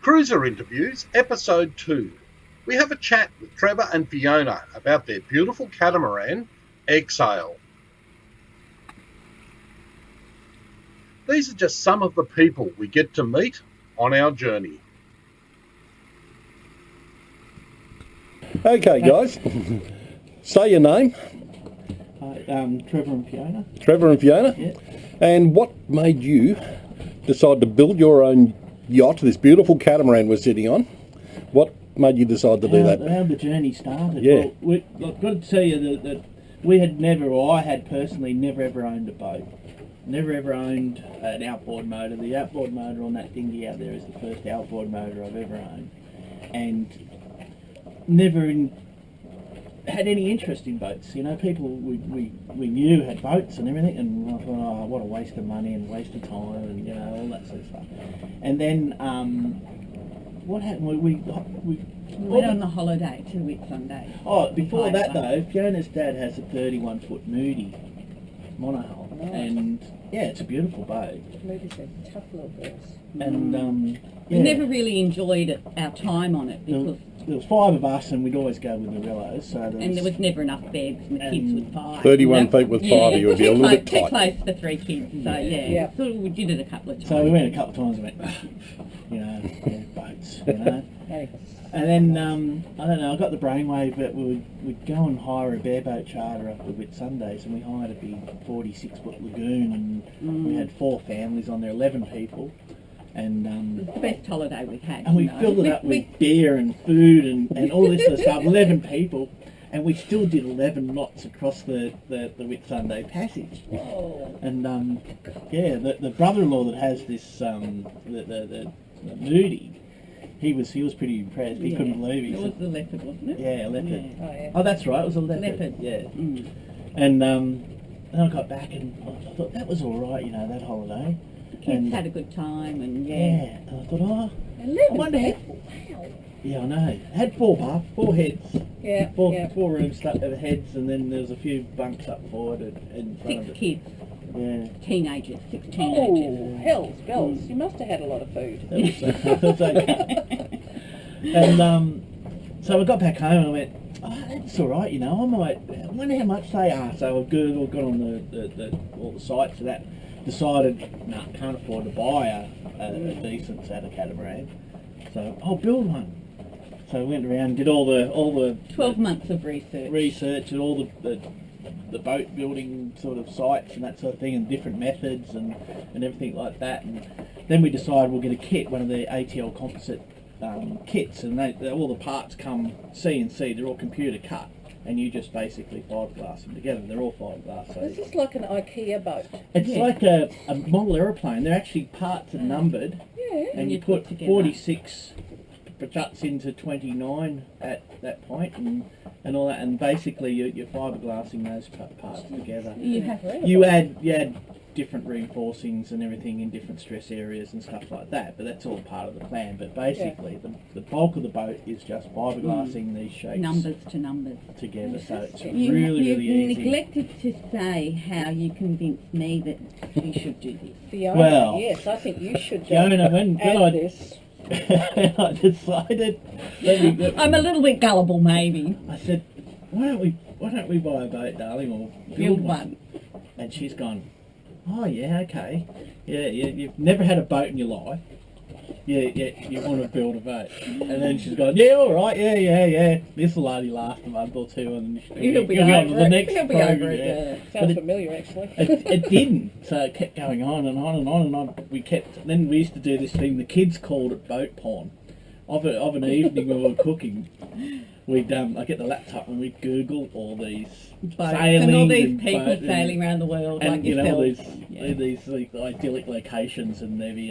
Cruiser Interviews, Episode 2. We have a chat with Trevor and Fiona about their beautiful catamaran, Exhale. These are just some of the people we get to meet on our journey. Okay, guys. Say your name. Trevor and Fiona. Trevor and Fiona? Yeah. And what made you decide to build your own yacht, this beautiful catamaran we're sitting on? What made you decide to do that? How the journey started? Yeah. Well, I've got to tell you that we had never, or I had personally never ever owned a boat. Never ever owned an outboard motor. The outboard motor on that dinghy out there is the first outboard motor I've ever owned. And never had any interest in boats. You know, people we knew had boats and everything, and I thought, oh, what a waste of money and waste of time, and you know, all that sort of stuff. And then what happened? We went on the holiday to Whitsunday. Oh, before that though, Fiona's dad has a 31-foot Moody monohull, and yeah, it's a beautiful boat. Moody's a tough little girl. And We never really enjoyed our time on it because there was 5 of us, and we'd always go with the Rillos. So there was never enough beds, and the kids with 5. 31 feet with 5, you would be a little bit too tight. close for 3 kids. So yeah. So we did it a couple of times. So we went a couple of times and went, you know, boats, you know. And then I don't know, I got the brainwave that we'd go and hire a bareboat charter up at Whitsundays, and we hired a big 46-foot lagoon, and we had 4 families on there, 11 people. And it was the best holiday we've had. And we filled it up with beer and food and all this sort of stuff, 11 people, and we still did 11 knots across the Whitsunday Passage. Oh. And the brother-in-law that has this the Moody, he was pretty impressed. He couldn't believe it. It was the leopard, wasn't it? Yeah, a leopard. Yeah. Oh, yeah. Oh, that's right, it was a leopard. Leopard. Yeah. Mm. And then I got back and I thought that was all right, you know, that holiday. The kids had a good time, and Yeah, and I thought, oh, 11 I wonder how. Wow. Yeah, I know. It had 4 heads. Yeah, Four yeah. rooms stuck to the heads, and then there was a few bunks up forward in front of 6 it. kids, Yeah. teenagers, 6 Oh, teenagers. hells bells. You must have had a lot of food. That's okay. And so I got back home and I went, oh, that's all right, you know. I wonder how much they are. So I Googled, got on all the sites for that. Decided, no, can't afford to buy a decent set of catamaran. So I'll build one. So I went around and did all the 12 months of research. And all the boat building sort of sites and that sort of thing, and different methods and everything like that. And then we decided we'll get a kit, one of the ATL composite kits, and all the parts come CNC. They're all computer cut, and you just basically fiberglass them together. They're all fiberglass. So This is like an IKEA boat. it's like a model aeroplane. They're actually parts are numbered, Yeah. and you put 46 juts into 29 at that point, and all that, and basically you're fiberglassing those parts together. You add different reinforcings and everything in different stress areas and stuff like that, but that's all part of the plan. But basically the bulk of the boat is just fiberglassing these shapes Numbers to numbers. together, so it's You really easy. neglected to say how you convinced me that we should do this. Fiona, Well, yes, I think you should Fiona, when add I this. I decided, I'm a little bit gullible, maybe. I said, why don't we buy a boat, darling, or Build one. And she's gone, oh yeah, okay, yeah, you've never had a boat in your life. Yeah, you want to build a boat. And then she's gone, yeah, all right, yeah. This will only last a month or two, and You'll be on over to the it. next You'll be program. over it, yeah. Sounds familiar, actually. It didn't, so it kept going on and on and on and on. Then we used to do this thing. The kids called it boat porn. Of an evening when we were cooking, we'd I get the laptop and we'd Google all these Boats and all these and people boat sailing around the world and like you yourself. know these idyllic locations, and they'd be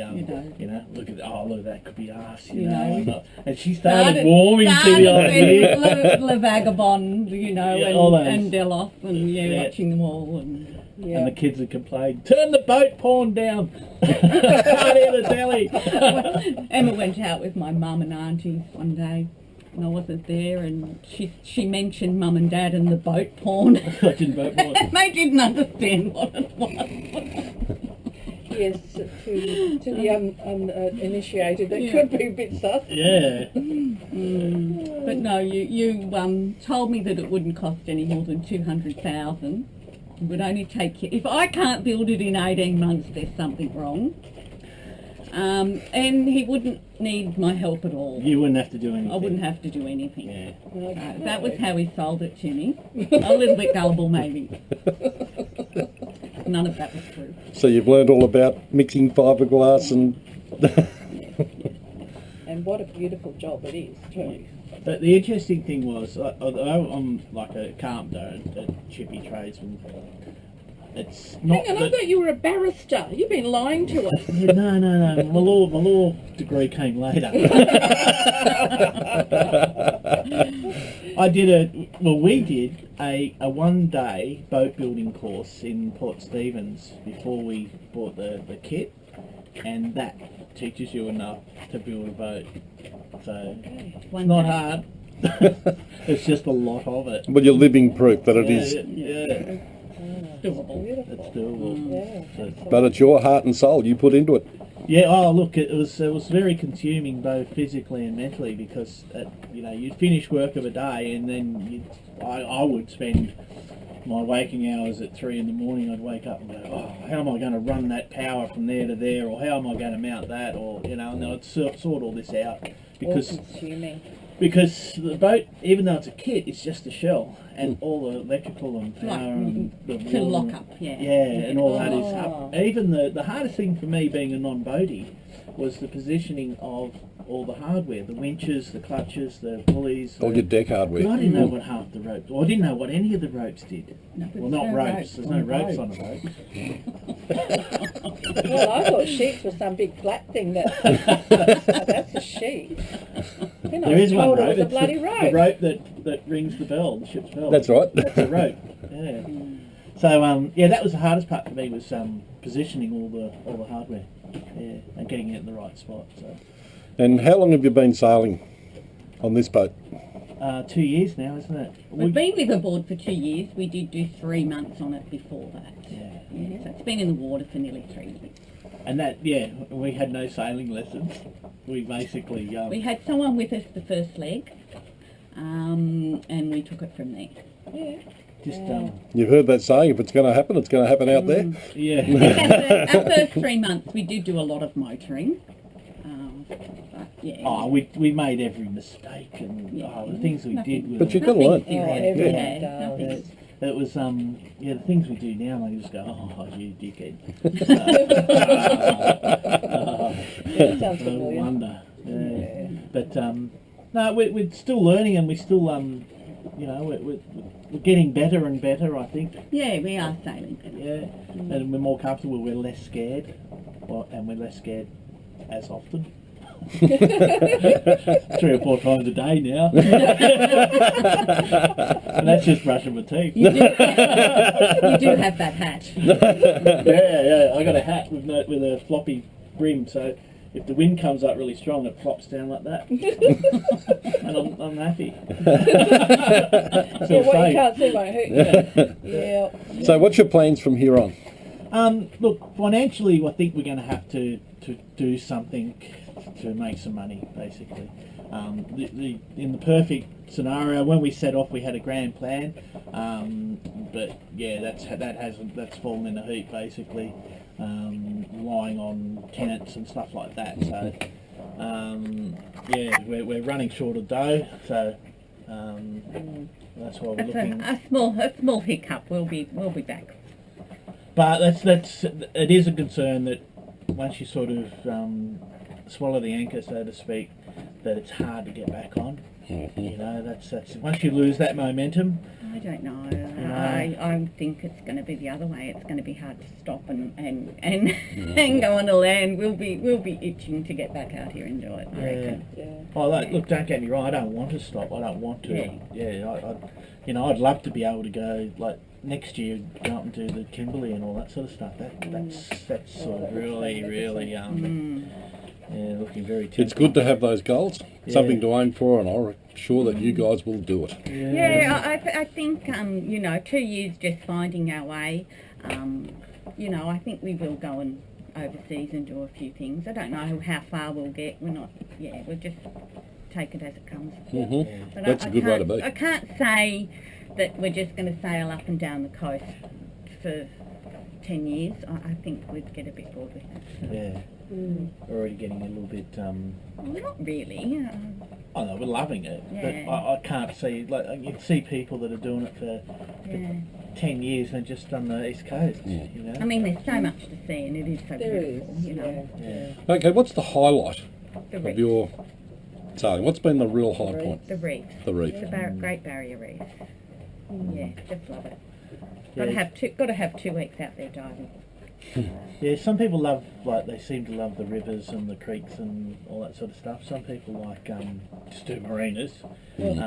look at that could be us, you know. And she started warming to the idea. Le Vagabond, you know, Yeah, all those. and Delos, and Yeah. watching them all, and Yeah. And the kids would complain, turn the boat porn down. Can't hear the telly. Emma went out with my mum and auntie one day, and I wasn't there, and she mentioned mum and dad and the boat porn. Watching boat porn. And they didn't understand what it was. Yes, to the uninitiated, that could be a bit sus. Yeah. But no, you told me that it wouldn't cost any more than 200,000. It would only take you. If I can't build it in 18 months, there's something wrong. And he wouldn't need my help at all. You wouldn't have to do anything. I wouldn't have to do anything. Yeah. That was how he sold it to me. A little bit gullible, maybe. None of that was true. So you've learned all about mixing fiberglass and... And what a beautiful job it is, too. But the interesting thing was, although I'm like a carpenter, a chippy tradesman, it's not. Hang on, I thought you were a barrister. You've been lying to us. No. My law degree came later. We did a 1-day boat building course in Port Stephens before we bought the kit, and that teaches you enough to build a boat. So it's not hard. It's just a lot of it. Well, you're living proof that it is. Yeah. Doable. It's doable. Yeah. But it's your heart and soul you put into it. Yeah. Oh, look, it was very consuming both physically and mentally because you'd finish work of a day and then I would spend my waking hours at 3 in the morning. I'd wake up and go, oh, how am I going to run that power from there to there, or how am I going to mount that, or and then I'd sort all this out because All consuming. Because the boat, even though it's a kit, it's just a shell, and all the electrical and power and the To water lock and- up, yeah. and all that is up. Even the hardest thing for me being a non-boatie was the positioning of all the hardware, the winches, the clutches, the pulleys. All your deck hardware. I didn't know what half the ropes, or I didn't know what any of the ropes did. No, Well, not there's no ropes. There's no ropes on a boat. Well, I thought sheets was some big flat thing that... that's a sheet. Then I There was is one told rope. it was a It's bloody the rope. rope that rings the bell, the ship's bell. That's right. That's a rope. Yeah. So that was the hardest part for me was positioning all the hardware, and getting it in the right spot. So And how long have you been sailing on this boat? 2 years now, isn't it? We've been with the board for 2 years. We did do 3 months on it before that. Yeah. So it's been in the water for nearly 3 years. And we had no sailing lessons. We basically We had someone with us the first leg, and we took it from there. Yeah. just You've heard that saying, if it's going to happen, it's going to happen out there. yeah. Our first 3 months, we did do a lot of motoring. But yeah. Oh, we made every mistake and the things we did were. But you can learn. Everyone does. It was the things we do now, and I just go, oh, you dickhead. That sounds No familiar. wonder. Yeah. But no, we're still learning, and we still we're getting better and better, I think. Yeah, we are sailing. Yeah, and we're more comfortable. We're less scared, and we're less scared as often. 3 or 4 times a day now. And that's just brushing my teeth. You do have that hat. Yeah. I got a hat with a floppy brim, so if the wind comes up really strong, it flops down like that, and I'm happy. Yeah, what you can't see won't hurt you. Yeah. So what's your plans from here on? Look, financially, I think we're going to have to do something to make some money, basically. In the perfect scenario, when we set off, we had a grand plan, but yeah, that's fallen in a heap, basically, relying on tenants and stuff like that. So we're running short of dough, so that's why we're That's looking. a small hiccup. We'll be back. But it is a concern that once you sort of swallow the anchor, so to speak, that it's hard to get back on. You know, that's once you lose that momentum. I don't know. know. I think it's going to be the other way. It's going to be hard to stop and go on the land. We'll be itching to get back out here and do it. I reckon. Yeah. Oh, look, don't get me wrong. I don't want to stop. I don't want to. I'd love to be able to go like next year, go up and do the Kimberley and all that sort of stuff. That's sort of really looking very tempting. It's good to have those goals, Yeah. something to aim for, and I'm sure that you guys will do it. Yeah, I think 2 years just finding our way. I think we will go and overseas and do a few things. I don't know how far we'll get. We'll just take it as it comes. Mm-hmm. But That's a good way to be. I can't say that we're just going to sail up and down the coast for 10 years. I think we'd get a bit bored with that. Yeah. Already getting a little bit... Not really. I know, we're loving it, Yeah. but I can't see... Like, you can see people that are doing it for 10 years and just on the East Coast, you know? I mean, there's so much to see and it is so There beautiful, is, you know. Yeah. Okay, what's the highlight The of reef. your sailing? What's been the real high point? The reef. The reef. The Great Barrier Reef. Yeah, just love it. Yeah. Got to have 2 weeks out there diving. Yeah, some people love, like, they seem to love the rivers and the creeks and all that sort of stuff. Some people like just do marinas. But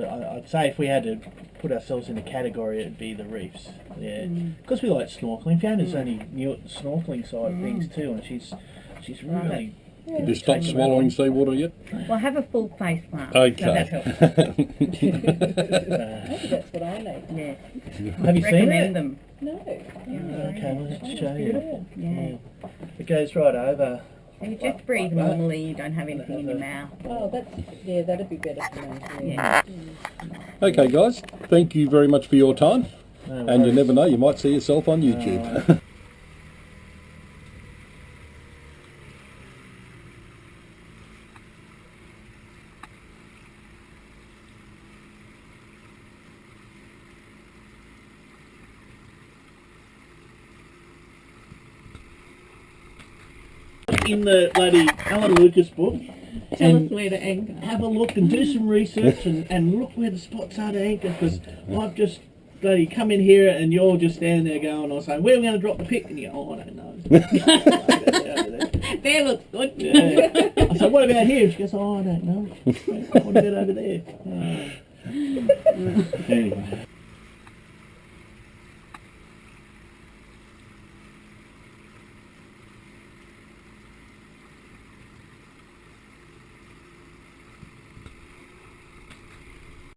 I'd say if we had to put ourselves in a category, it'd be the reefs. Yeah, because we like snorkeling. Fiona's only new at the snorkeling side of things too, and she's really... Have you stopped swallowing seawater yet? Well, have a full face mask. Okay. So that helps. Maybe that's what I need. Yeah. Have you seen Recommend it? them. No. Okay, well, let's show you. Beautiful. Yeah. It goes right over. And you just breathe normally. You don't have anything in your mouth. Oh, that'd be better for me. Yeah. Okay, guys, thank you very much for your time. No And you worries. never know, you might see yourself on YouTube. In the bloody Alan Lucas book. Tell And us where to anchor. have a look and do some research and look where the spots are to anchor, because I've just bloody come in here and you're just standing there going, or saying, where are we going to drop the pick? And you go, oh, I don't know. There looks good. Yeah. I said, what about here? She goes, oh, I don't know. What about over there? Anyway.